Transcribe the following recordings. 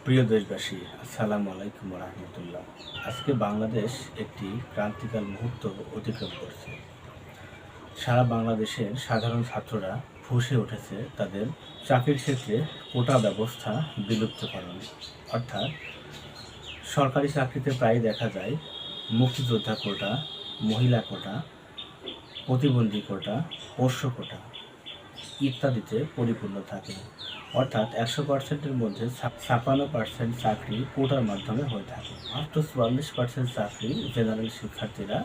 প্রিয় দেশবাসী, আসসালামু আলাইকুম রহমতুল্লাহ। আজকে বাংলাদেশ একটি ক্রান্তিকাল মুহূর্ত অতিক্রম করছে। সারা বাংলাদেশের সাধারণ ছাত্ররা ফুঁসে উঠেছে তাদের চাকরির ক্ষেত্রে কোটা ব্যবস্থা বিলুপ্তকরণ। অর্থাৎ সরকারি চাকরিতে প্রায় দেখা যায় মুক্তিযোদ্ধা কোটা, মহিলা কোটা, প্রতিবন্ধী কোটা, পোষ্য কোটা ইত্যাদিতে পরিপূর্ণ থাকে। অর্থাৎ 100%-এর মধ্যে 56% চাকরি কোটার মাধ্যমে হয়ে থাকে। মাত্র 44% চাকরি জেনারেল শিক্ষার্থীরা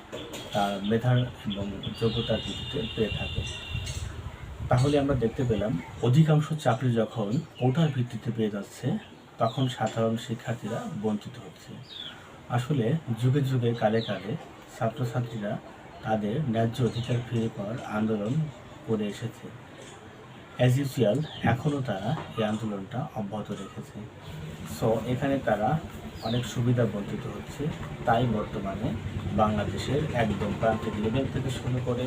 তার মেধার এবং যোগ্যতার ভিত্তিতে পেয়ে থাকে। তাহলে আমরা দেখতে পেলাম অধিকাংশ চাকরি যখন কোটার ভিত্তিতে পেয়ে যাচ্ছে, তখন সাধারণ শিক্ষার্থীরা বঞ্চিত হচ্ছে। আসলে যুগে যুগে কালে কালে ছাত্রছাত্রীরা তাদের ন্যায্য অধিকার ফিরে পাওয়ার আন্দোলন করে এসেছে। অ্যাজ ইউজুয়াল এখনও তারা এই আন্দোলনটা অব্যাহত রেখেছে। সো এখানে তারা অনেক সুবিধা বঞ্চিত হচ্ছে। তাই বর্তমানে বাংলাদেশের একদম প্রান্তিক লেভেল থেকে শুরু করে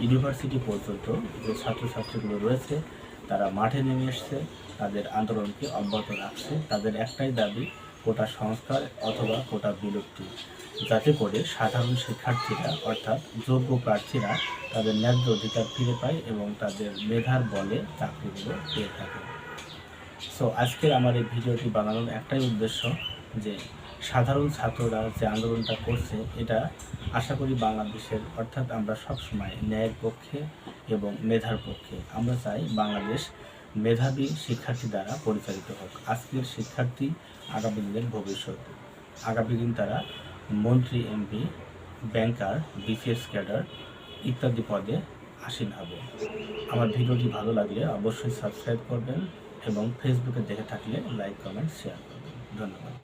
ইউনিভার্সিটি পর্যন্ত যে ছাত্রছাত্রীগুলো রয়েছে তারা মাঠে নেমে এসছে, তাদের আন্দোলনকে অব্যাহত রাখছে। তাদের একটাই দাবি, কোটা সংস্কার অথবা কোটা বিলুপ্তি, যাতে করে সাধারণ শিক্ষার্থীরা অর্থাৎ যোগ্য প্রার্থীরা তাদের ন্যায্য অধিকার ফিরে পায় এবং তাদের মেধার বলে চাকরিগুলো পেয়ে থাকে। সো আজকের আমার এই ভিডিওটি বানানোর একটাই উদ্দেশ্য যে সাধারণ ছাত্ররা যে আন্দোলনটা করছে এটা আশা করি বাংলাদেশের অর্থাৎ আমরা সবসময় ন্যায়ের পক্ষে এবং মেধার পক্ষে। আমরা চাই বাংলাদেশ মেধাবী শিক্ষার্থী দ্বারা পরিচালিত হোক। আজকের শিক্ষার্থী আগামী দিনের ভবিষ্যৎ। আগামী দিন তারা মন্ত্রী, এমপি, ব্যাংকার, বিসিএস ক্যাডার ইত্যাদি পদে আসীন হবে। আমার ভিডিওটি ভালো লাগলে অবশ্যই সাবস্ক্রাইব করবেন এবং ফেসবুকে দেখে থাকলে লাইক, কমেন্ট, শেয়ার করবেন। ধন্যবাদ।